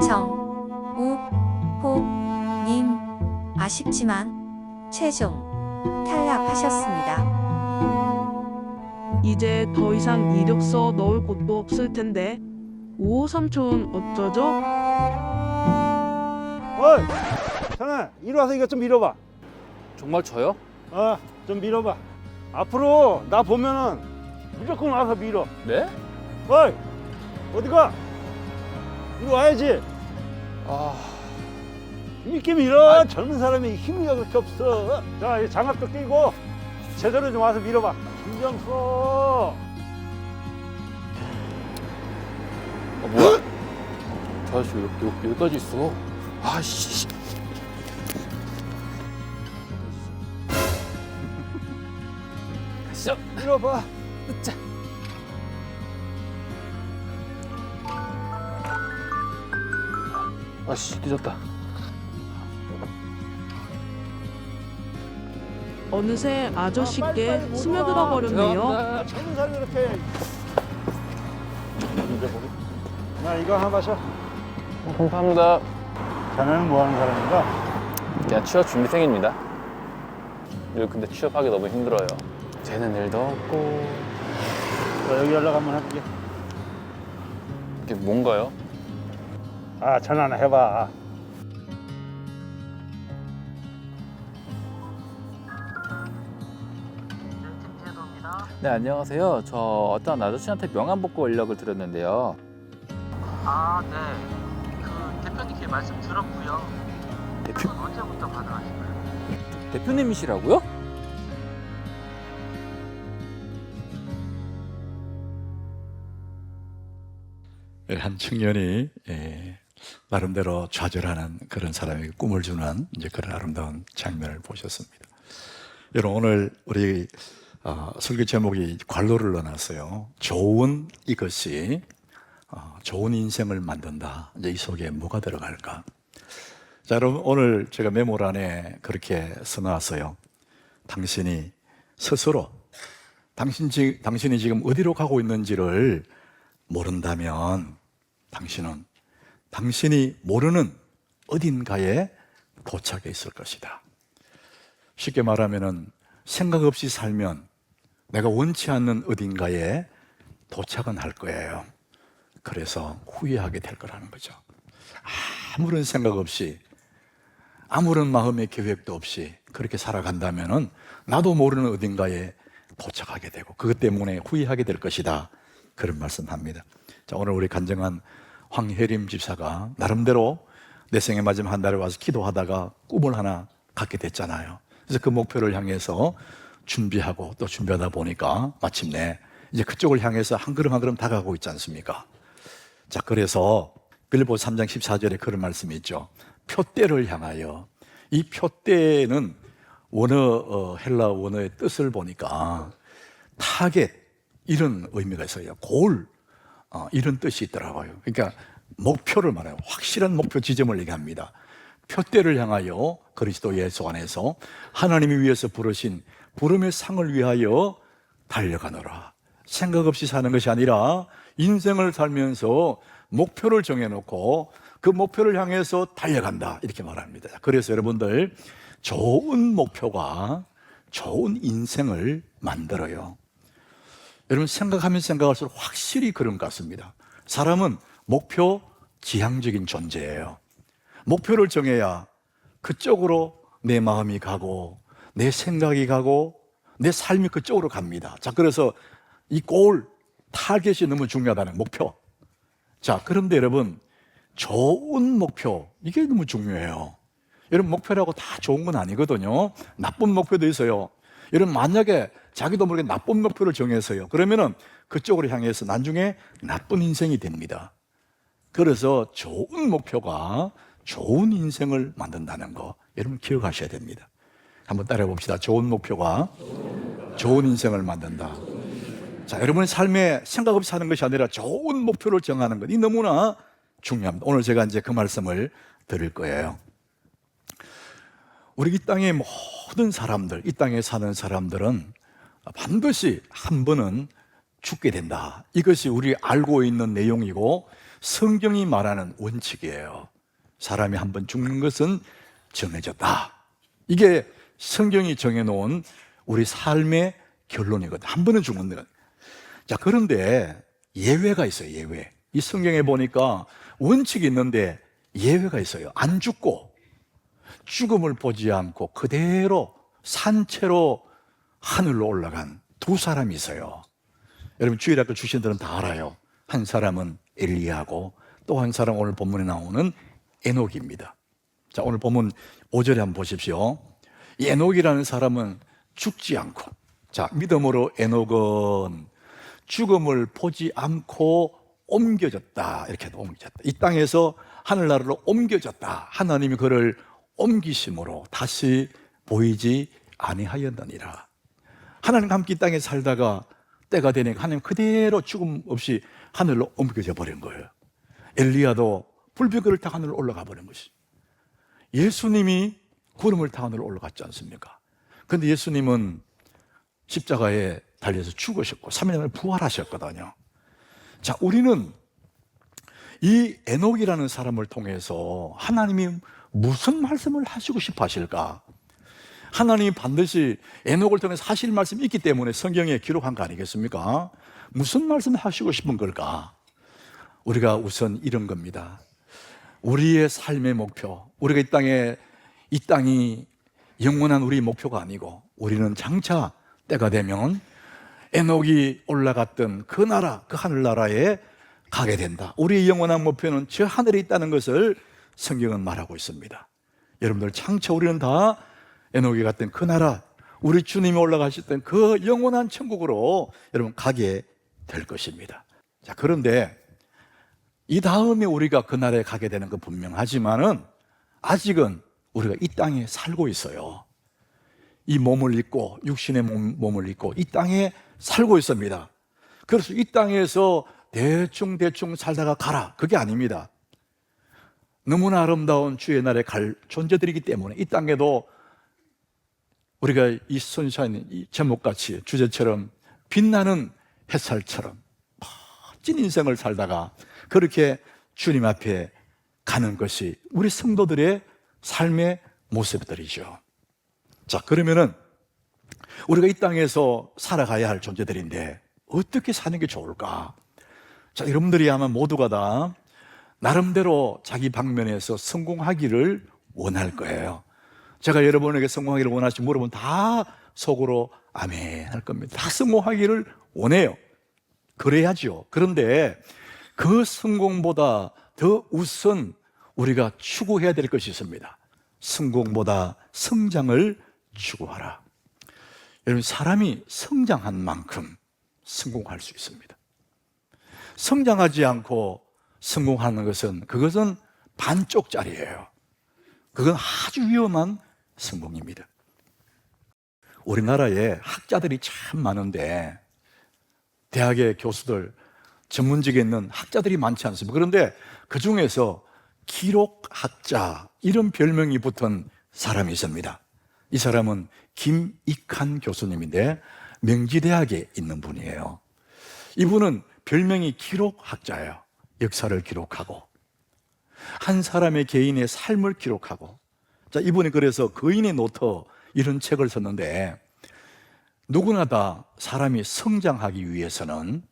정우호님 아쉽지만 최종 탈락하셨습니다. 이제 더 이상 이력서 넣을 곳도 없을 텐데 5호 삼촌 어쩌죠? 어이, 자네 이리 와서 이것 좀 밀어봐. 정말 저요? 좀 밀어봐. 앞으로 나 보면은 무조건 와서 밀어. 네? 어이, 어디가? 이리 와야지. 힘있게 밀어. 젊은 사람이 힘이 그렇게 없어. 자, 이 장갑도 끼고 제대로 좀 와서 밀어봐. 신경 써. 뭐야? 저 아저씨 여기까지 있어. 아씨. 가시죠. 밀어봐. 자. 아씨, 늦었다. 어느새 아저씨께 빨리 못 스며들어 와. 버렸네요. 젊은 사람이 이렇게. 나 이거 하나 마셔. 감사합니다. 자네는 뭐 하는 사람인가? 그냥 취업 준비생입니다. 요즘 근데 취업하기 너무 힘들어요. 되는 일도 없고. 자, 여기 연락 한번 해볼게. 이게 뭔가요? 전화나 해봐. 네, 안녕하세요. 저 어떤 아저씨한테 명함 복구 연락을 드렸는데요. 네. 그 대표님께 말씀 들었고요. 대표, 언제부터 가능하신가요? 대표님이시라고요? 한 청년이 나름대로 좌절하는 그런 사람에게 꿈을 주는 이제 그런 아름다운 장면을 보셨습니다. 여러분, 오늘 우리 설교 제목이 관로를 넣어놨어요. 좋은 이것이 좋은 인생을 만든다. 이제 이 속에 뭐가 들어갈까? 자, 여러분, 오늘 제가 메모란에 그렇게 써놨어요. 당신이 스스로 당신이 지금 어디로 가고 있는지를 모른다면 당신은 당신이 모르는 어딘가에 도착해 있을 것이다. 쉽게 말하면은 생각 없이 살면 내가 원치 않는 어딘가에 도착은 할 거예요. 그래서 후회하게 될 거라는 거죠. 아무런 생각 없이 아무런 마음의 계획도 없이 그렇게 살아간다면은 나도 모르는 어딘가에 도착하게 되고 그것 때문에 후회하게 될 것이다. 그런 말씀합니다. 자, 오늘 우리 간증한 황혜림 집사가 나름대로 내 생의 마지막 한 달에 와서 기도하다가 꿈을 하나 갖게 됐잖아요. 그래서 그 목표를 향해서 준비하고 또 준비하다 보니까 마침내 이제 그쪽을 향해서 한 걸음 한 걸음 다가가고 있지 않습니까? 자, 그래서 빌보 3장 14절에 그런 말씀이 있죠. 표대를 향하여. 이 표대는 헬라 원어의 뜻을 보니까 타겟 이런 의미가 있어요. 골 이런 뜻이 있더라고요. 그러니까 목표를 말해요. 확실한 목표 지점을 얘기합니다. 표대를 향하여 그리스도 예수 안에서 하나님이 위해서 부르신 부름의 상을 위하여 달려가노라. 생각 없이 사는 것이 아니라 인생을 살면서 목표를 정해놓고 그 목표를 향해서 달려간다 이렇게 말합니다. 그래서 여러분들 좋은 목표가 좋은 인생을 만들어요. 여러분 생각하면 생각할수록 확실히 그런 것 같습니다. 사람은 목표 지향적인 존재예요. 목표를 정해야 그쪽으로 내 마음이 가고 내 생각이 가고 내 삶이 그쪽으로 갑니다. 자, 그래서 이 골, 타겟이 너무 중요하다는 목표. 자, 그런데 여러분 좋은 목표 이게 너무 중요해요. 여러분 목표라고 다 좋은 건 아니거든요. 나쁜 목표도 있어요. 여러분 만약에 자기도 모르게 나쁜 목표를 정해서요 그러면은 그쪽으로 향해서 나중에 나쁜 인생이 됩니다. 그래서 좋은 목표가 좋은 인생을 만든다는 거 여러분 기억하셔야 됩니다. 한번 따라해 봅시다. 좋은 목표가 좋은 인생을 만든다. 자, 여러분의 삶에 생각 없이 사는 것이 아니라 좋은 목표를 정하는 것, 이 너무나 중요합니다. 오늘 제가 이제 그 말씀을 드릴 거예요. 우리 이 땅의 모든 사람들, 이 땅에 사는 사람들은 반드시 한 번은 죽게 된다. 이것이 우리 알고 있는 내용이고 성경이 말하는 원칙이에요. 사람이 한번 죽는 것은 정해졌다. 이게 성경이 정해놓은 우리 삶의 결론이거든. 한 번은 죽는 것. 자, 그런데 예외가 있어요. 예외. 이 성경에 보니까 원칙이 있는데 예외가 있어요. 안 죽고 죽음을 보지 않고 그대로 산채로 하늘로 올라간 두 사람이 있어요. 여러분 주일학교 출신들은 다 알아요. 한 사람은 엘리야고 또 한 사람 오늘 본문에 나오는 에녹입니다. 자, 오늘 본문 5절에 한번 보십시오. 이 에녹이라는 사람은 죽지 않고, 자, 믿음으로 에녹은 죽음을 보지 않고 옮겨졌다. 이렇게 옮겨졌다. 이 땅에서 하늘나라로 옮겨졌다. 하나님이 그를 옮기심으로 다시 보이지 아니하였느니라. 하나님과 함께 이 땅에 살다가 때가 되니까 하나님 그대로 죽음 없이 하늘로 옮겨져 버린 거예요. 엘리야도 불빛을 타 하늘로 올라가 버린 것이. 예수님이 구름을 타 하늘로 올라갔지 않습니까? 그런데 예수님은 십자가에 달려서 죽으셨고 3일 만에 부활하셨거든요. 자, 우리는 이 에녹이라는 사람을 통해서 하나님이 무슨 말씀을 하시고 싶어 하실까? 하나님이 반드시 에녹을 통해서 하실 말씀이 있기 때문에 성경에 기록한 거 아니겠습니까? 무슨 말씀을 하시고 싶은 걸까? 우리가 우선 이런 겁니다. 우리의 삶의 목표, 우리가 이 땅이 영원한 우리의 목표가 아니고 우리는 장차 때가 되면 에녹이 올라갔던 그 나라, 그 하늘나라에 가게 된다. 우리의 영원한 목표는 저 하늘에 있다는 것을 성경은 말하고 있습니다. 여러분들 장차 우리는 다 에녹이 갔던 그 나라, 우리 주님이 올라가셨던 그 영원한 천국으로 여러분 가게 될 것입니다. 자, 그런데 이 다음에 우리가 그 나라에 가게 되는 건 분명하지만은 아직은 우리가 이 땅에 살고 있어요. 이 몸을 입고 육신의 몸을 입고 이 땅에 살고 있습니다. 그래서 이 땅에서 대충 살다가 가라, 그게 아닙니다. 너무나 아름다운 주의 나라에 갈 존재들이기 때문에 이 땅에도 우리가 이 선샤인, 이 제목같이 주제처럼 빛나는 햇살처럼 멋진 인생을 살다가 그렇게 주님 앞에 가는 것이 우리 성도들의 삶의 모습들이죠. 자, 그러면은 우리가 이 땅에서 살아가야 할 존재들인데 어떻게 사는 게 좋을까? 자, 여러분들이 아마 모두가 다 나름대로 자기 방면에서 성공하기를 원할 거예요. 제가 여러분에게 성공하기를 원하시면 물어보면 다 속으로 아멘 할 겁니다. 다 성공하기를 원해요. 그래야죠. 그런데 그 성공보다 더 우선 우리가 추구해야 될 것이 있습니다. 성공보다 성장을 추구하라. 여러분, 사람이 성장한 만큼 성공할 수 있습니다. 성장하지 않고 성공하는 그것은 반쪽짜리예요. 그건 아주 위험한 성공입니다. 우리나라에 학자들이 참 많은데 대학의 교수들, 전문직에 있는 학자들이 많지 않습니까? 그런데 그 중에서 기록학자, 이런 별명이 붙은 사람이 있습니다. 이 사람은 김익한 교수님인데 명지대학에 있는 분이에요. 이분은 별명이 기록학자예요. 역사를 기록하고 한 사람의 개인의 삶을 기록하고. 자, 이분이 그래서 거인의 노트 이런 책을 썼는데 누구나 다 사람이 성장하기 위해서는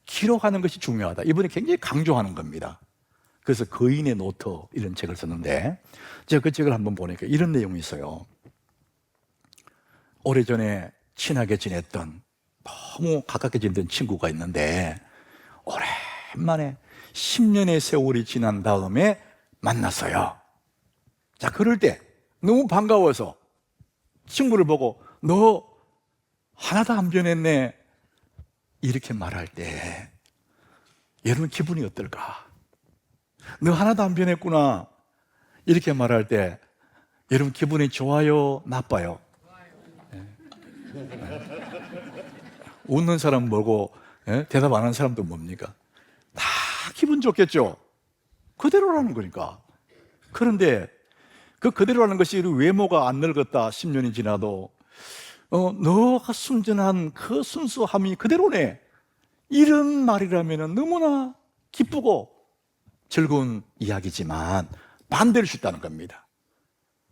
기록하는 것이 중요하다. 이분이 굉장히 강조하는 겁니다. 그래서 거인의 노트 이런 책을 썼는데 제가 그 책을 한번 보니까 이런 내용이 있어요. 오래전에 친하게 지냈던, 너무 가깝게 지냈던 친구가 있는데 오랜만에 10년의 세월이 지난 다음에 만났어요. 자, 그럴 때 너무 반가워서 친구를 보고 너 하나도 안 변했네 이렇게 말할 때 여러분 기분이 어떨까? 너 하나도 안 변했구나 이렇게 말할 때 여러분 기분이 좋아요, 나빠요? 웃는 사람 뭐고 대답 안 하는 사람도 뭡니까? 다 기분 좋겠죠. 그대로라는 거니까. 그런데 그 그대로라는 것이 외모가 안 늙었다 10년이 지나도 너가 순전한 그 순수함이 그대로네, 이런 말이라면 너무나 기쁘고 즐거운 이야기지만 반대를 수 있다는 겁니다.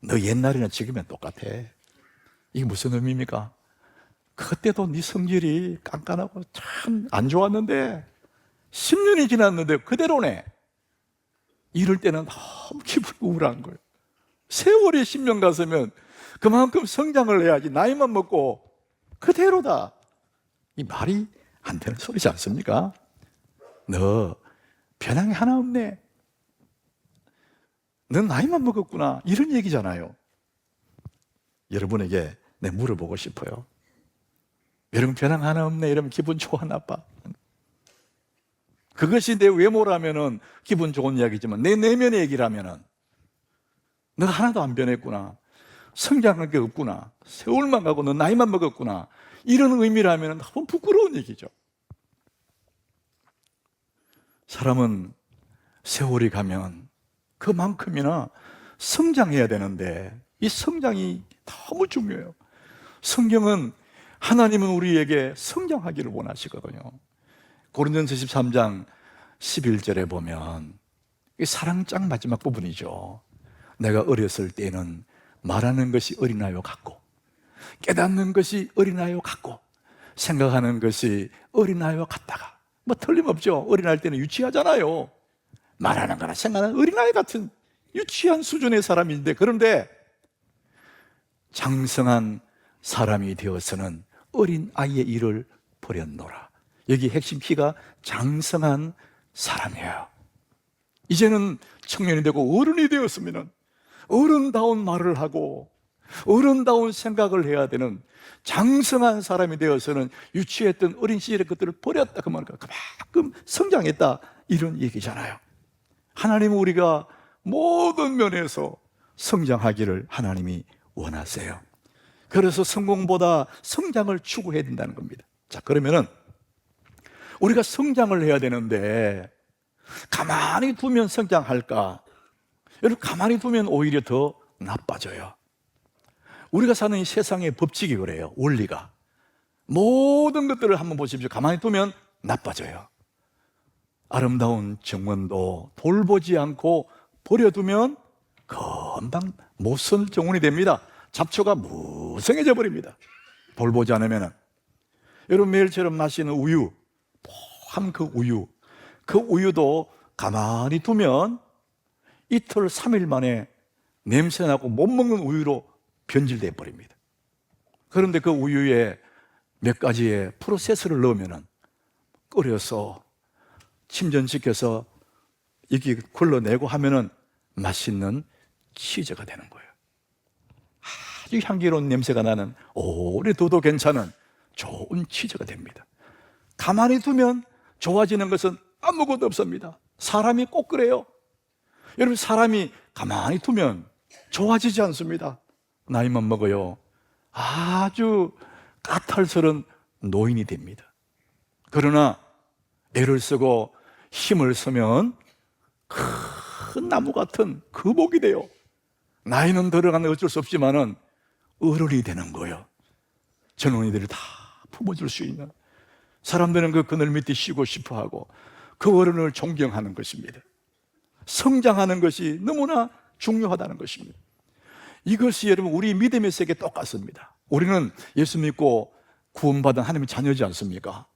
너 옛날이나 지금이나 똑같아. 이게 무슨 의미입니까? 그때도 네 성질이 깐깐하고 참 안 좋았는데 10년이 지났는데 그대로네. 이럴 때는 너무 기분이 우울한 거예요. 세월이 10년 갔으면 그만큼 성장을 해야지. 나이만 먹고 그대로다. 이 말이 안 되는 소리지 않습니까? 너 변함이 하나 없네. 넌 나이만 먹었구나. 이런 얘기잖아요. 여러분에게 내 물어보고 싶어요. 여러분 변함 하나 없네. 이러면 기분 좋아 나빠? 그것이 내 외모라면은 기분 좋은 이야기지만 내 내면의 얘기라면은 너 하나도 안 변했구나. 성장한 게 없구나. 세월만 가고 너 나이만 먹었구나. 이런 의미라면 너무 부끄러운 얘기죠. 사람은 세월이 가면 그만큼이나 성장해야 되는데 이 성장이 너무 중요해요. 성경은 하나님은 우리에게 성장하기를 원하시거든요. 고린도전서 13장 11절에 보면 이 사랑장 마지막 부분이죠. 내가 어렸을 때는 말하는 것이 어린아이와 같고 깨닫는 것이 어린아이와 같고 생각하는 것이 어린아이와 같다가 뭐 틀림없죠. 어린아이 때는 유치하잖아요. 말하는 거나 생각하는 어린아이 같은 유치한 수준의 사람인데 그런데 장성한 사람이 되어서는 어린아이의 일을 버렸노라. 여기 핵심 키가 장성한 사람이에요. 이제는 청년이 되고 어른이 되었으면 어른다운 말을 하고 어른다운 생각을 해야 되는 장성한 사람이 되어서는 유치했던 어린 시절의 것들을 버렸다. 그 말과 그만큼 성장했다. 이런 얘기잖아요. 하나님은 우리가 모든 면에서 성장하기를 하나님이 원하세요. 그래서 성공보다 성장을 추구해야 된다는 겁니다. 자, 그러면은 우리가 성장을 해야 되는데 가만히 두면 성장할까? 여러분, 가만히 두면 오히려 더 나빠져요. 우리가 사는 이 세상의 법칙이 그래요. 원리가. 모든 것들을 한번 보십시오. 가만히 두면 나빠져요. 아름다운 정원도 돌보지 않고 버려두면 금방 못쓸 정원이 됩니다. 잡초가 무성해져 버립니다. 돌보지 않으면. 여러분, 매일처럼 마시는 우유, 한 그 우유도 가만히 두면 이틀 3일 만에 냄새나고 못 먹는 우유로 변질돼 버립니다. 그런데 그 우유에 몇 가지의 프로세스를 넣으면 끓여서 침전시켜서 이게 걸러내고 하면은 맛있는 치즈가 되는 거예요. 아주 향기로운 냄새가 나는 오래 둬도 괜찮은 좋은 치즈가 됩니다. 가만히 두면 좋아지는 것은 아무것도 없습니다. 사람이 꼭 그래요. 여러분, 사람이 가만히 두면 좋아지지 않습니다. 나이만 먹어요. 아주 까탈스러운 노인이 됩니다. 그러나 애를 쓰고 힘을 쓰면 큰 나무 같은 거목이 돼요. 나이는 들어가는 어쩔 수 없지만은 어른이 되는 거예요. 젊은이들을 다 품어줄 수 있는. 사람들은 그 그늘 밑에 쉬고 싶어 하고 그 어른을 존경하는 것입니다. 성장하는 것이 너무나 중요하다는 것입니다. 이것이 여러분 우리 믿음의 세계 똑같습니다. 우리는 예수 믿고 구원받은 하나님의 자녀지 않습니까?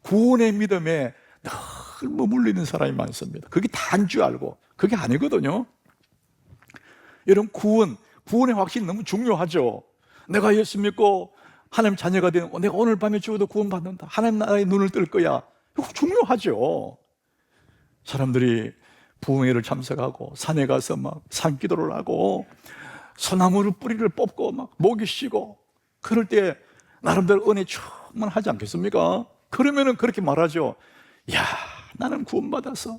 구원의 믿음에 늘 머물리는 사람이 많습니다. 그게 다인 줄 알고 그게 아니거든요. 여러분, 구원의 확신이 너무 중요하죠. 내가 예수 믿고 하나님 자녀가 되는, 내가 오늘 밤에 죽어도 구원받는다, 하나님 나라에 눈을 뜰 거야, 이거 중요하죠. 사람들이 부흥회를 참석하고 산에 가서 막 산기도를 하고 소나무를 뿌리를 뽑고 막 목이 쉬고 그럴 때 나름대로 은혜 충만하지 않겠습니까? 그러면은 그렇게 말하죠. 야, 나는 구원받아서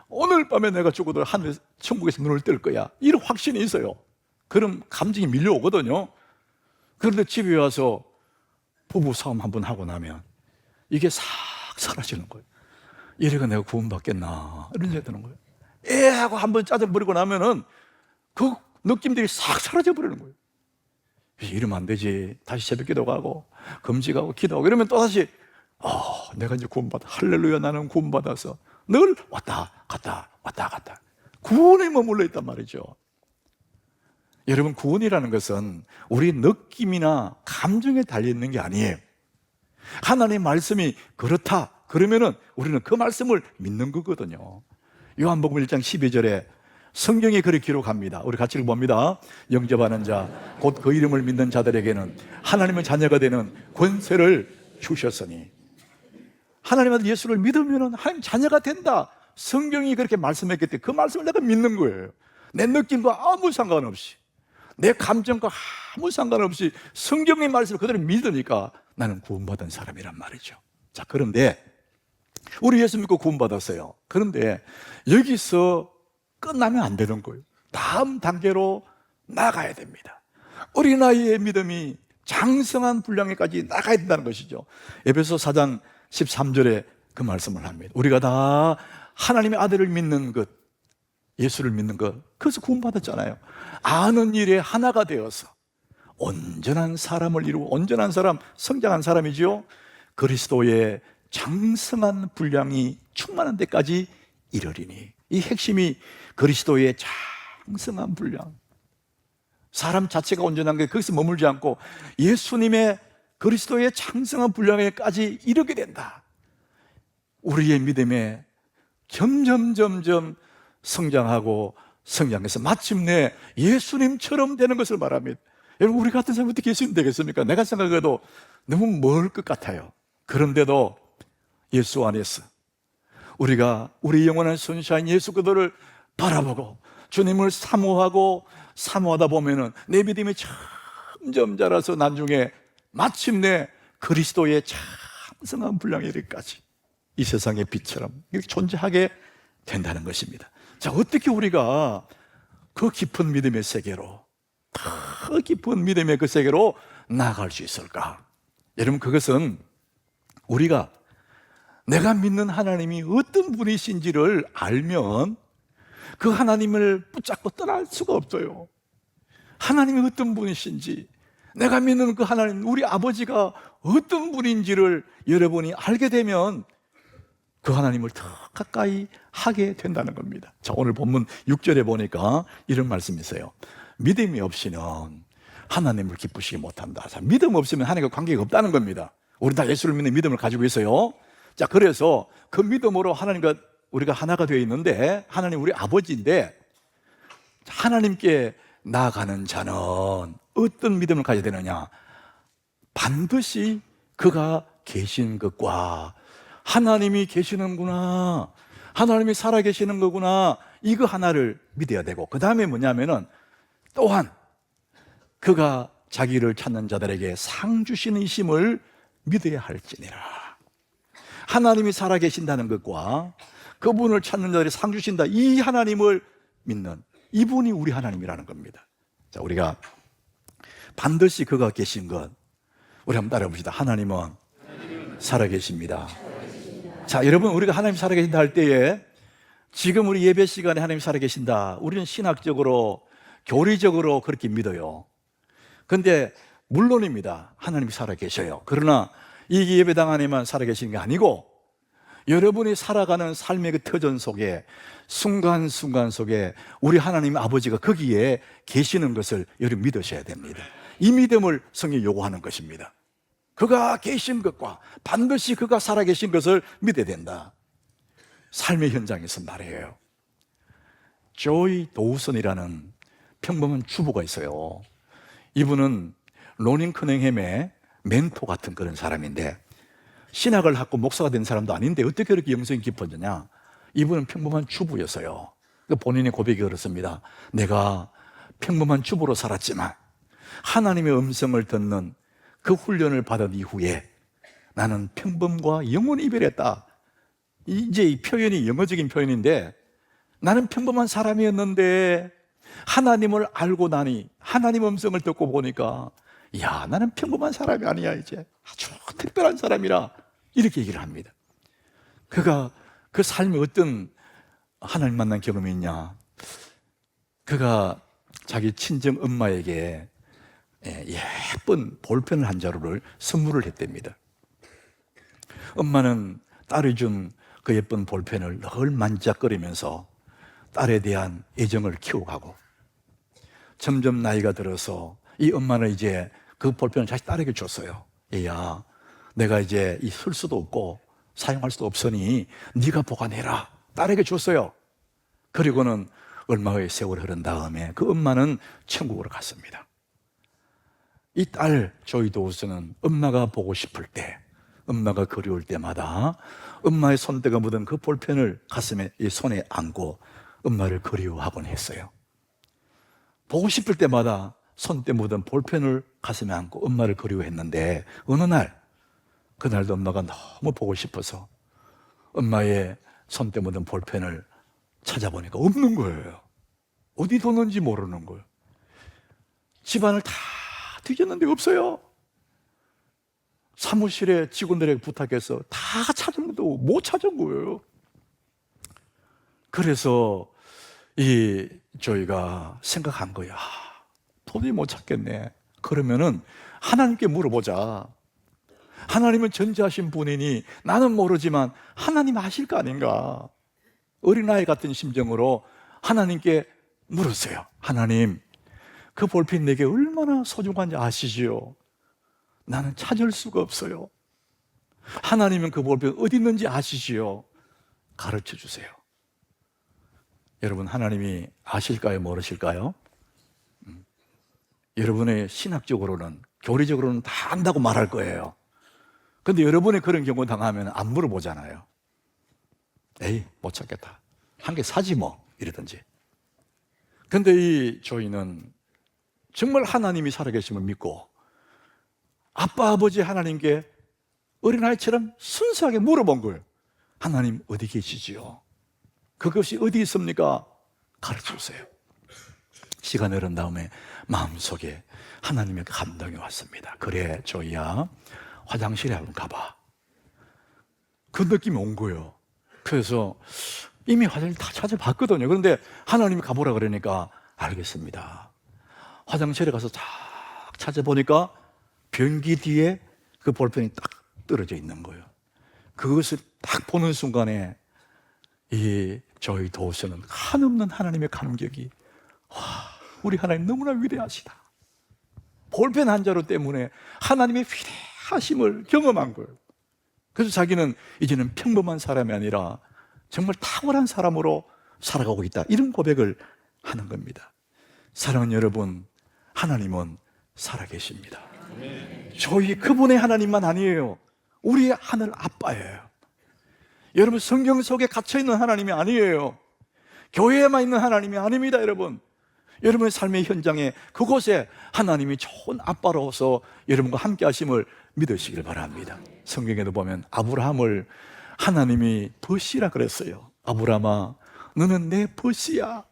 오늘 밤에 내가 죽어도 하늘 천국에서 눈을 뜰 거야, 이런 확신이 있어요. 그럼 감정이 밀려오거든요. 그런데 집에 와서 부부 싸움 한번 하고 나면 이게 싹 사라지는 거예요. 이래가 내가 구원받겠나 이런 생각이 드는 거예요. 하고 한번 짜증 부리고 나면은 그 느낌들이 싹 사라져 버리는 거예요. 이러면 안 되지. 다시 새벽 기도 가고 금식하고 기도하고 이러면 또 다시 내가 이제 구원받아, 할렐루야, 나는 구원받아서 늘 왔다 갔다 왔다 갔다 구원에 머물러 있단 말이죠. 여러분, 구원이라는 것은 우리 느낌이나 감정에 달려있는 게 아니에요. 하나님의 말씀이 그렇다 그러면은 우리는 그 말씀을 믿는 거거든요. 요한복음 1장 12절에 성경이 그렇게 기록합니다. 우리 같이 읽어봅니다. 영접하는 자 곧 그 이름을 믿는 자들에게는 하나님의 자녀가 되는 권세를 주셨으니, 하나님 아들 예수를 믿으면 하나님 자녀가 된다. 성경이 그렇게 말씀했기 때문에 그 말씀을 내가 믿는 거예요. 내 느낌과 아무 상관없이, 내 감정과 아무 상관없이 성경의 말씀을 그대로 믿으니까 나는 구원받은 사람이란 말이죠. 자, 그런데 우리 예수 믿고 구원받았어요. 그런데 여기서 끝나면 안 되는 거예요. 다음 단계로 나가야 됩니다. 어린아이의 믿음이 장성한 분량에까지 나가야 된다는 것이죠. 에베소 4장 13절에 그 말씀을 합니다. 우리가 다 하나님의 아들을 믿는 것, 예수를 믿는 것, 그래서 구원받았잖아요. 아는 일에 하나가 되어서 온전한 사람을 이루고, 온전한 사람, 성장한 사람이지요. 그리스도의 장성한 분량이 충만한 데까지 이르리니. 이 핵심이 그리스도의 장성한 분량. 사람 자체가 온전한 게 거기서 머물지 않고 예수님의 그리스도의 장성한 분량에까지 이르게 된다. 우리의 믿음에 점점 성장하고 성장해서 마침내 예수님처럼 되는 것을 말합니다. 여러분, 우리 같은 사람이 어떻게 예수님 되겠습니까? 내가 생각해도 너무 멀 것 같아요. 그런데도 예수 안에서 우리가 우리 영원한 선샤인 예수 그리스도를 바라보고 주님을 사모하다 보면은 내 믿음이 점점 자라서 나중에 마침내 그리스도의 장성한 분량에 이르기까지 이 세상의 빛처럼 이렇게 존재하게 된다는 것입니다. 자, 어떻게 우리가 그 깊은 믿음의 세계로, 그 깊은 믿음의 그 세계로 나아갈 수 있을까? 여러분, 그것은 우리가 내가 믿는 하나님이 어떤 분이신지를 알면 그 하나님을 붙잡고 떠날 수가 없어요. 하나님이 어떤 분이신지, 내가 믿는 그 하나님, 우리 아버지가 어떤 분인지를 여러분이 알게 되면 그 하나님을 더 가까이 하게 된다는 겁니다. 자, 오늘 본문 6절에 보니까 이런 말씀이 있어요. 믿음이 없이는 하나님을 기쁘시게 못한다. 자, 믿음 없으면 하나님과 관계가 없다는 겁니다. 우리 다 예수를 믿는 믿음을 가지고 있어요. 자, 그래서 그 믿음으로 하나님과 우리가 하나가 되어 있는데, 하나님 우리 아버지인데, 하나님께 나아가는 자는 어떤 믿음을 가져야 되느냐? 반드시 그가 계신 것과 하나님이 계시는구나, 하나님이 살아계시는 거구나, 이거 하나를 믿어야 되고, 그 다음에 뭐냐면은 또한 그가 자기를 찾는 자들에게 상 주시는 이심을 믿어야 할지니라. 하나님이 살아계신다는 것과 그분을 찾는 자들이 상 주신다, 이 하나님을 믿는 이분이 우리 하나님이라는 겁니다. 자, 우리가 반드시 그가 계신 것, 우리 한번 따라 봅시다. 하나님은 살아계십니다. 자, 여러분, 우리가 하나님 살아계신다 할 때에 지금 우리 예배 시간에 하나님 살아계신다, 우리는 신학적으로 교리적으로 그렇게 믿어요. 그런데 물론입니다, 하나님이 살아계셔요. 그러나 이 예배당 안에만 살아계시는 게 아니고 여러분이 살아가는 삶의 그 터전 속에, 순간순간 속에 우리 하나님 아버지가 거기에 계시는 것을 여러분 믿으셔야 됩니다. 이 믿음을 성경이 요구하는 것입니다. 그가 계신 것과 반드시 그가 살아계신 것을 믿어야 된다. 삶의 현장에서 말이에요. 조이 도우슨이라는 평범한 주부가 있어요. 이분은 로닝 커닝햄의 멘토 같은 그런 사람인데, 신학을 학고 목사가 된 사람도 아닌데 어떻게 그렇게 영성이 깊어지냐? 이분은 평범한 주부였어요. 본인의 고백이 그렇습니다. 내가 평범한 주부로 살았지만 하나님의 음성을 듣는 그 훈련을 받은 이후에 나는 평범과 영원히 이별했다. 이제 이 표현이 영어적인 표현인데, 나는 평범한 사람이었는데 하나님을 알고 나니, 하나님 음성을 듣고 보니까, 야, 나는 평범한 사람이 아니야. 이제 아주 특별한 사람이라, 이렇게 얘기를 합니다. 그가 그 삶에 어떤 하나님 만난 경험이 있냐? 그가 자기 친정 엄마에게 예쁜 볼펜 한 자루를 선물을 했답니다. 엄마는 딸이 준 그 예쁜 볼펜을 늘 만지작거리면서 딸에 대한 애정을 키워가고, 점점 나이가 들어서 이 엄마는 이제 그 볼펜을 다시 딸에게 줬어요. 얘야, 내가 이제 쓸 수도 없고 사용할 수도 없으니 네가 보관해라. 딸에게 줬어요. 그리고는 얼마의 세월이 흐른 다음에 그 엄마는 천국으로 갔습니다. 이 딸 조이 도우스는 엄마가 보고 싶을 때, 엄마가 그리울 때마다 엄마의 손때가 묻은 그 볼펜을 가슴에, 이 손에 안고 엄마를 그리워하곤 했어요. 보고 싶을 때마다 손때 묻은 볼펜을 가슴에 안고 엄마를 그리워했는데, 어느 날, 그날도 엄마가 너무 보고 싶어서 엄마의 손때 묻은 볼펜을 찾아보니까 없는 거예요. 어디 뒀는지 모르는 거예요. 집안을 다 뒤졌는데 없어요. 사무실에 직원들에게 부탁해서 다 찾았는데도 못 찾은 거예요. 그래서 저희가 생각한 거야. 도저히 못 찾겠네. 그러면은 하나님께 물어보자. 하나님은 전지하신 분이니 나는 모르지만 하나님 아실 거 아닌가. 어린아이 같은 심정으로 하나님께 물었어요. 하나님, 그 볼펜 내게 얼마나 소중한지 아시지요? 나는 찾을 수가 없어요. 하나님은 그 볼펜 어디 있는지 아시지요? 가르쳐 주세요. 여러분, 하나님이 아실까요? 모르실까요? 여러분의 신학적으로는, 교리적으로는 다 안다고 말할 거예요. 근데 여러분이 그런 경우 당하면 안 물어보잖아요. 에이, 못 찾겠다. 한 개 사지 뭐, 이러든지. 근데 이 조이는 정말 하나님이 살아계심을 믿고 아빠, 아버지 하나님께 어린아이처럼 순수하게 물어본 거예요. 하나님 어디 계시지요? 그것이 어디 있습니까? 가르쳐 주세요. 시간이 흐른 다음에 마음속에 하나님의 감동이 왔습니다. 그래, 조이야, 화장실에 한번 가봐. 그 느낌이 온 거예요. 그래서 이미 화장실 다 찾아봤거든요. 그런데 하나님이 가보라 그러니까 알겠습니다. 화장실에 가서 쫙 찾아보니까 변기 뒤에 그 볼펜이 딱 떨어져 있는 거예요. 그것을 딱 보는 순간에 이 조이 도우스는 한없는 하나님의 감격이, 와, 우리 하나님 너무나 위대하시다. 볼펜 한 자루 때문에 하나님의 위대하심을 경험한 거예요. 그래서 자기는 이제는 평범한 사람이 아니라 정말 탁월한 사람으로 살아가고 있다, 이런 고백을 하는 겁니다. 사랑하는 여러분, 하나님은 살아계십니다. 저희 그분의 하나님만 아니에요. 우리의 하늘 아빠예요. 여러분, 성경 속에 갇혀있는 하나님이 아니에요. 교회에만 있는 하나님이 아닙니다. 여러분의 삶의 현장에, 그곳에 하나님이 좋은 아빠로서 여러분과 함께 하심을 믿으시길 바랍니다. 성경에도 보면 아브라함을 하나님이 벗이라 그랬어요. 아브라함아, 너는 내 벗이야.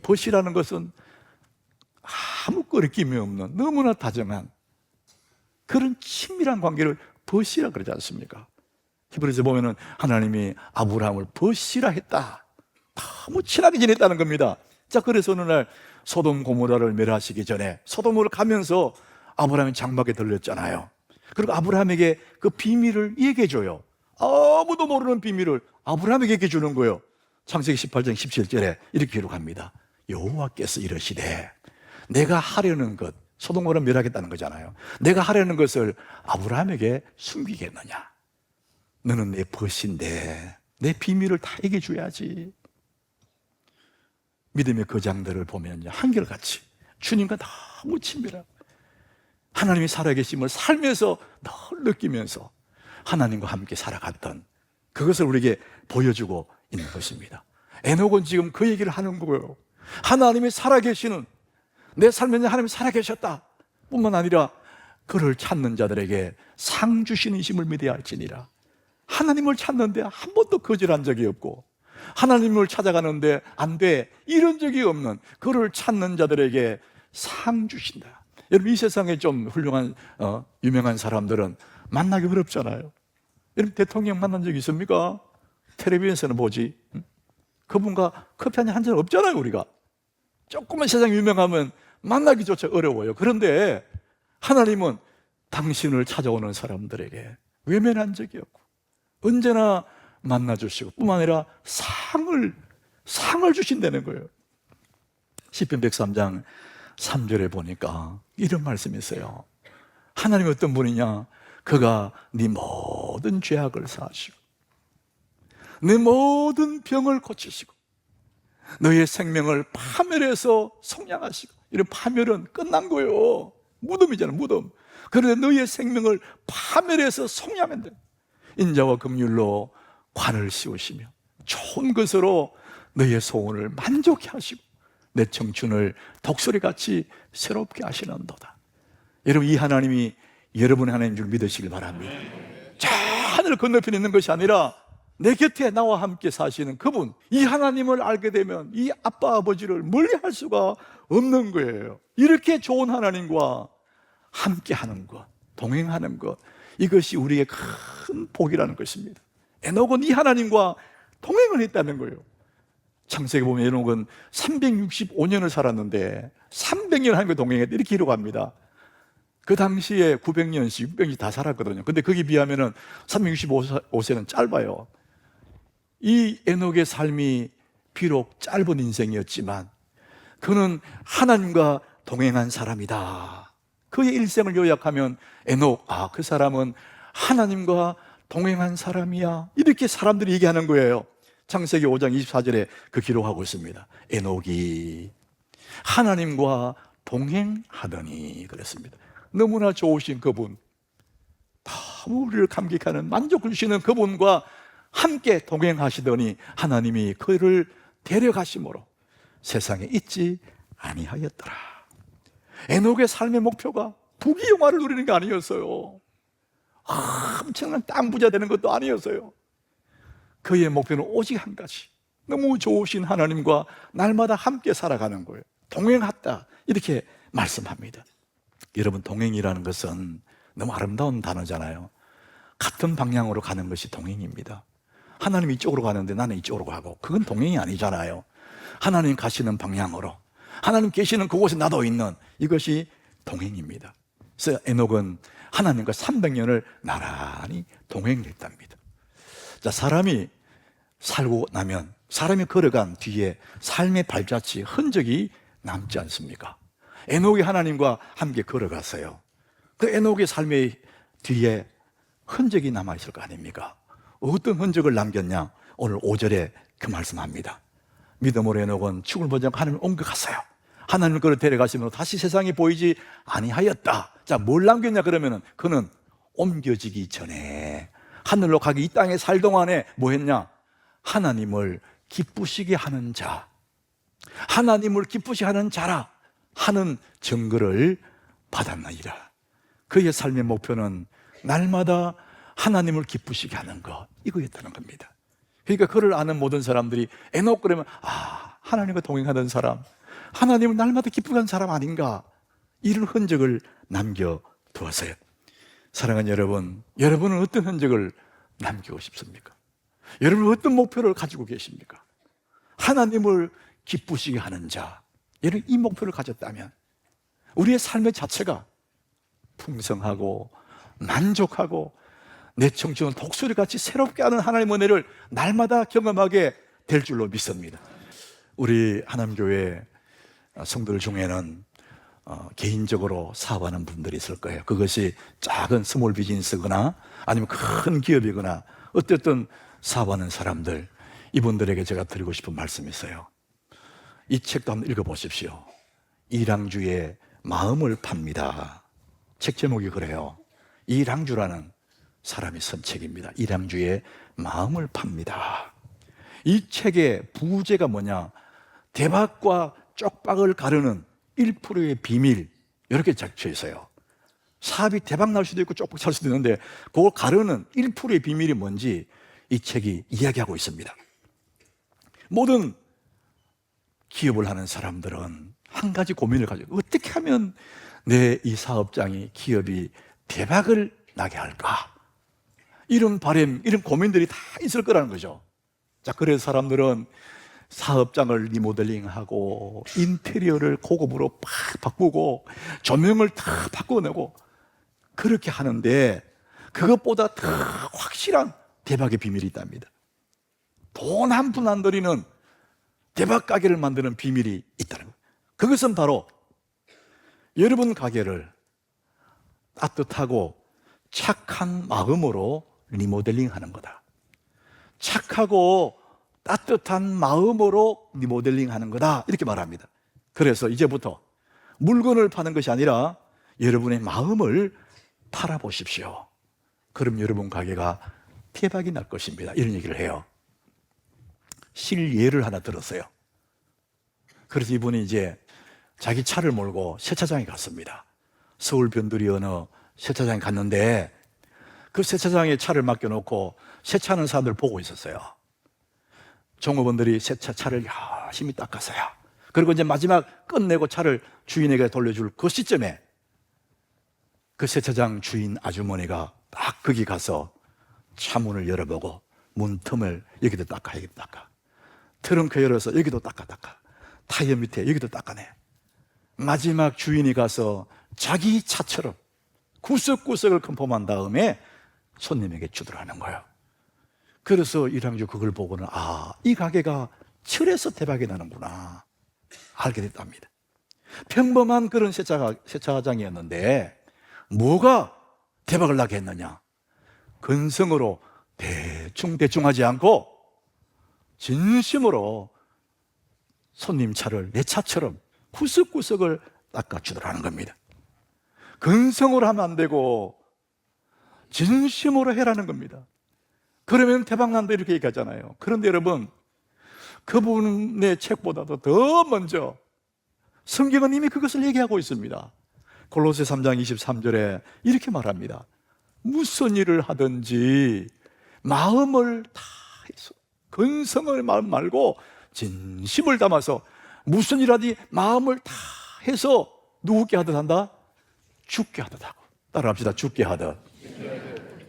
벗이라는 것은 아무 거리낌이 없는 너무나 다정한 그런 친밀한 관계를 벗이라 그러지 않습니까? 히브리서 보면은 하나님이 아브라함을 벗이라 했다. 너무 친하게 지냈다는 겁니다. 자, 그래서 어느 날 소돔 고모라를 멸하시기 전에 소돔으로 가면서 아브라함이 장막에 들렸잖아요. 그리고 아브라함에게 그 비밀을 얘기해줘요. 아무도 모르는 비밀을 아브라함에게 얘기해 주는 거예요. 창세기 18장 17절에 이렇게 기록합니다. 여호와께서 이르시되, 내가 하려는 것, 소돔으로 멸하겠다는 거잖아요. 내가 하려는 것을 아브라함에게 숨기겠느냐? 너는 내 벗인데 내 비밀을 다 얘기해 줘야지. 믿음의 거장들을 보면 한결같이 주님과 너무 친밀하고 하나님이 살아계심을 살면서 늘 느끼면서 하나님과 함께 살아갔던 그것을 우리에게 보여주고 있는 것입니다. 에녹은 지금 그 얘기를 하는 거예요. 하나님이 살아계시는, 내 삶에 하나님이 살아계셨다 뿐만 아니라 그를 찾는 자들에게 상 주시는 이심을 믿어야 할지니라. 하나님을 찾는데 한 번도 거절한 적이 없고, 하나님을 찾아가는데 안 돼, 이런 적이 없는 그를 찾는 자들에게 상 주신다. 여러분, 이 세상에 좀 훌륭한 유명한 사람들은 만나기 어렵잖아요. 여러분, 대통령 만난 적 있습니까? 텔레비전에서는 보지. 그분과 커피 한 잔 없잖아요. 우리가 조금만 세상 유명하면 만나기조차 어려워요. 그런데 하나님은 당신을 찾아오는 사람들에게 외면한 적이 없고 언제나 만나주시고 뿐만 아니라 상을 주신다는 거예요. 시편 103장 3절에 보니까 이런 말씀이 있어요. 하나님이 어떤 분이냐? 그가 네 모든 죄악을 사하시고 네 모든 병을 고치시고 너의 생명을 파멸해서 속량하시고, 이런 파멸은 끝난 거예요. 무덤이잖아, 무덤. 그런데 너의 생명을 파멸해서 속량한다. 인자와 긍휼로 관을 씌우시며 좋은 것으로 너의 소원을 만족해 하시고 내 청춘을 독수리같이 새롭게 하시는도다. 여러분, 이 하나님이 여러분의 하나님인 줄 믿으시길 바랍니다. 저 하늘 건너편에 있는 것이 아니라 내 곁에 나와 함께 사시는 그분, 이 하나님을 알게 되면 이 아빠 아버지를 멀리할 수가 없는 거예요. 이렇게 좋은 하나님과 함께하는 것, 동행하는 것, 이것이 우리의 큰 복이라는 것입니다. 에녹은 이 하나님과 동행을 했다는 거예요. 창세기 보면 에녹은 365년을 살았는데 300년 하나님과 동행했다, 이렇게 기록합니다. 그 당시에 900년씩 600년씩 다 살았거든요. 근데 거기에 비하면 365세는 짧아요. 이 에녹의 삶이 비록 짧은 인생이었지만 그는 하나님과 동행한 사람이다. 그의 일생을 요약하면 에녹, 그 사람은 하나님과 동행한 사람이야, 이렇게 사람들이 얘기하는 거예요. 창세기 5장 24절에 그 기록하고 있습니다. 에녹이 하나님과 동행하더니, 그랬습니다. 너무나 좋으신 그분, 너무 우리를 감격하는 만족을 주시는 그분과 함께 동행하시더니 하나님이 그를 데려가심으로 세상에 있지 아니하였더라. 에녹의 삶의 목표가 부귀영화를 누리는 게 아니었어요. 엄청난 땅 부자 되는 것도 아니었어요. 그의 목표는 오직 한 가지, 너무 좋으신 하나님과 날마다 함께 살아가는 거예요. 동행하다, 이렇게 말씀합니다. 여러분, 동행이라는 것은 너무 아름다운 단어잖아요. 같은 방향으로 가는 것이 동행입니다. 하나님 이쪽으로 가는데 나는 이쪽으로 가고, 그건 동행이 아니잖아요. 하나님 가시는 방향으로, 하나님 계시는 그곳에 나도 있는, 이것이 동행입니다. 그래서 에녹은 하나님과 300년을 나란히 동행했답니다. 자, 사람이 살고 나면, 사람이 걸어간 뒤에 삶의 발자취, 흔적이 남지 않습니까? 에녹이 하나님과 함께 걸어갔어요. 그 에녹의 삶의 뒤에 흔적이 남아있을 거 아닙니까? 어떤 흔적을 남겼냐? 오늘 5절에 그 말씀합니다. 믿음으로 에녹은 죽을 보지 않고 하나님을 옮겨갔어요. 하나님을 그를 데려가시면 다시 세상에 보이지 아니하였다. 자, 뭘 남겼냐 그러면은, 그는 옮겨지기 전에, 하늘로 가기 이 땅에 살 동안에 뭐 했냐? 하나님을 기쁘시게 하는 자, 하나님을 기쁘시게 하는 자라 하는 증거를 받았나이다. 그의 삶의 목표는 날마다 하나님을 기쁘시게 하는 것, 이거였다는 겁니다. 그러니까 그를 아는 모든 사람들이 에녹 그러면 하나님과 동행하던 사람, 하나님을 날마다 기쁘게 하는 사람 아닌가, 이런 흔적을 남겨두었어요. 사랑하는 여러분, 여러분은 어떤 흔적을 남기고 싶습니까? 여러분은 어떤 목표를 가지고 계십니까? 하나님을 기쁘시게 하는 자, 여러분 이 목표를 가졌다면 우리의 삶의 자체가 풍성하고 만족하고 내 청춘을 독수리같이 새롭게 하는 하나님의 은혜를 날마다 경험하게 될 줄로 믿습니다. 우리 하남교회 성도들 중에는 개인적으로 사업하는 분들이 있을 거예요. 그것이 작은 스몰 비즈니스거나 아니면 큰 기업이거나 어쨌든 사업하는 사람들, 이분들에게 제가 드리고 싶은 말씀이 있어요. 이 책도 한번 읽어보십시오. 이랑주의 마음을 팝니다. 책 제목이 그래요. 이랑주라는 사람이 쓴 책입니다. 이랑주의 마음을 팝니다. 이 책의 부제가 뭐냐? 대박과 쪽박을 가르는 1%의 비밀, 이렇게 적혀 있어요. 사업이 대박 날 수도 있고 쪽박 살 수도 있는데 그걸 가르는 1%의 비밀이 뭔지 이 책이 이야기하고 있습니다. 모든 기업을 하는 사람들은 한 가지 고민을 가지고, 어떻게 하면 내 이 사업장이, 기업이 대박을 나게 할까? 이런 바람, 이런 고민들이 다 있을 거라는 거죠. 자, 그래서 사람들은 사업장을 리모델링하고 인테리어를 고급으로 팍 바꾸고 조명을 다 바꿔내고 그렇게 하는데, 그것보다 더 확실한 대박의 비밀이 있답니다. 돈 한 푼 안 들이는 대박 가게를 만드는 비밀이 있다는 거예요. 그것은 바로 여러분 가게를 따뜻하고 착한 마음으로 리모델링 하는 거다. 착하고 따뜻한 마음으로 리모델링 하는 거다. 이렇게 말합니다. 그래서 이제부터 물건을 파는 것이 아니라 여러분의 마음을 팔아보십시오. 그럼 여러분 가게가 대박이 날 것입니다. 이런 얘기를 해요. 실예를 하나 들었어요. 그래서 이분이 이제 자기 차를 몰고 세차장에 갔습니다. 서울 변두리 어느 세차장에 갔는데 그 세차장에 차를 맡겨놓고 세차하는 사람들 보고 있었어요. 종업원들이 차를 열심히 닦았어요. 그리고 이제 마지막 끝내고 차를 주인에게 돌려줄 그 시점에 그 세차장 주인 아주머니가 딱 거기 가서 차문을 열어보고 문틈을 여기도 닦아 여기도 닦아, 트렁크 열어서 여기도 닦아 타이어 밑에 여기도 닦아내. 마지막 주인이 가서 자기 차처럼 구석구석을 컨펌한 다음에 손님에게 주더라는 거예요. 그래서 일항주 그걸 보고는 이 가게가 철에서 대박이 나는구나 알게 됐답니다. 평범한 그런 세차장이었는데 뭐가 대박을 나게 했느냐? 근성으로 대충 하지 않고 진심으로 손님 차를 내 차처럼 구석구석을 닦아주더라는 겁니다. 근성으로 하면 안 되고 진심으로 해라는 겁니다. 그러면 대박난다 이렇게 얘기하잖아요. 그런데 여러분, 그분의 책보다도 더 먼저 성경은 이미 그것을 얘기하고 있습니다. 골로새 3장 23절에 이렇게 말합니다. 무슨 일을 하든지 마음을 다해서, 근성을 마음 말고 진심을 담아서 무슨 일 하든지 마음을 다해서 누구께 하듯 한다? 죽게 하듯 하고. 따라합시다. 죽게 하듯.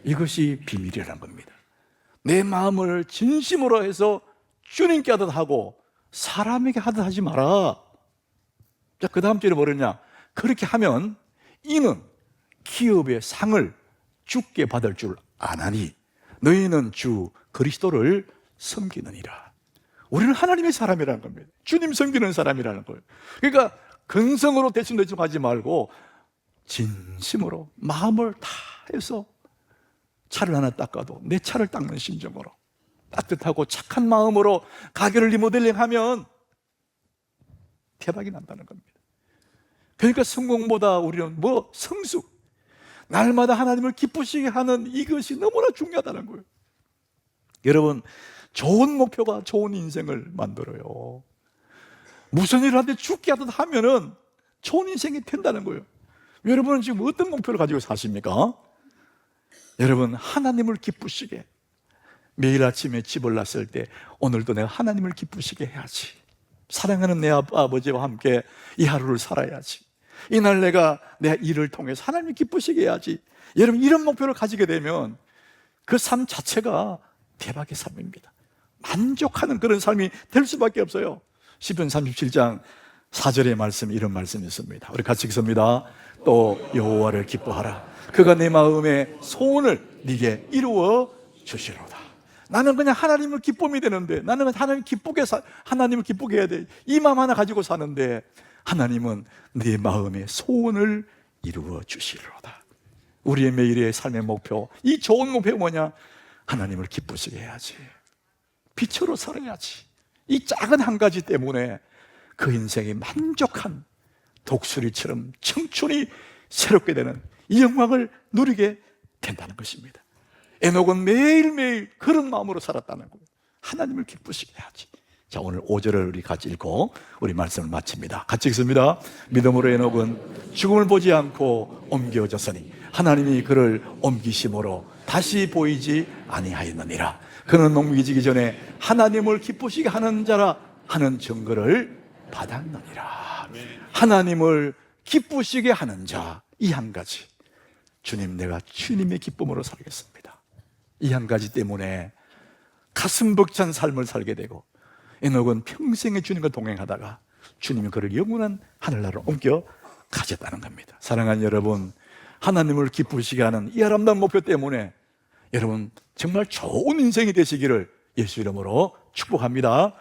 이것이 비밀이라는 겁니다. 내 마음을 진심으로 해서 주님께 하듯 하고 사람에게 하듯 하지 마라. 자, 그 다음 절에 뭐랬냐? 그렇게 하면 이는 기업의 상을 주께 받을 줄 아나니 너희는 주 그리스도를 섬기느니라. 우리는 하나님의 사람이라는 겁니다. 주님 섬기는 사람이라는 거예요. 그러니까 근성으로 대충 하지 말고 진심으로 마음을 다해서 차를 하나 닦아도 내 차를 닦는 심정으로 따뜻하고 착한 마음으로 가게를 리모델링하면 대박이 난다는 겁니다. 그러니까 성공보다 우리는 성숙, 날마다 하나님을 기쁘시게 하는 이것이 너무나 중요하다는 거예요. 여러분, 좋은 목표가 좋은 인생을 만들어요. 무슨 일을 하는데 죽게 하듯 하면은 좋은 인생이 된다는 거예요. 여러분은 지금 어떤 목표를 가지고 사십니까? 여러분, 하나님을 기쁘시게, 매일 아침에 집을 났을 때 오늘도 내가 하나님을 기쁘시게 해야지, 사랑하는 내 아버지와 함께 이 하루를 살아야지, 이날 내가 내 일을 통해서 하나님을 기쁘시게 해야지. 여러분, 이런 목표를 가지게 되면 그 삶 자체가 대박의 삶입니다. 만족하는 그런 삶이 될 수밖에 없어요. 시편 37장 4절의 말씀, 이런 말씀이 있습니다. 우리 같이 읽습니다. 또 여호와를 기뻐하라. 그가 내 마음의 소원을 네게 이루어 주시로다. 나는 그냥 하나님을 기쁨이 되는데, 나는 하나님을 기쁘게 해야 돼, 이 마음 하나 가지고 사는데 하나님은 내 마음의 소원을 이루어 주시로다. 우리의 매일의 삶의 목표, 이 좋은 목표가 뭐냐? 하나님을 기쁘시게 해야지, 빛으로 살아야지. 이 작은 한 가지 때문에 그 인생이 만족한 독수리처럼 청춘이 새롭게 되는 이 영광을 누리게 된다는 것입니다. 에녹은 매일매일 그런 마음으로 살았다는 거예요. 하나님을 기쁘시게 해야지. 자, 오늘 5절을 우리 같이 읽고 우리 말씀을 마칩니다. 같이 읽습니다. 믿음으로 에녹은 죽음을 보지 않고 옮겨졌으니 하나님이 그를 옮기심으로 다시 보이지 아니하였느니라. 그는 옮기지기 전에 하나님을 기쁘시게 하는 자라 하는 증거를 받았느니라. 하나님을 기쁘시게 하는 자, 이 한 가지. 주님, 내가 주님의 기쁨으로 살겠습니다. 이 한 가지 때문에 가슴 벅찬 삶을 살게 되고, 에녹은 평생에 주님과 동행하다가 주님이 그를 영원한 하늘나라로 옮겨 가셨다는 겁니다. 사랑하는 여러분, 하나님을 기쁘시게 하는 이 아름다운 목표 때문에 여러분 정말 좋은 인생이 되시기를 예수 이름으로 축복합니다.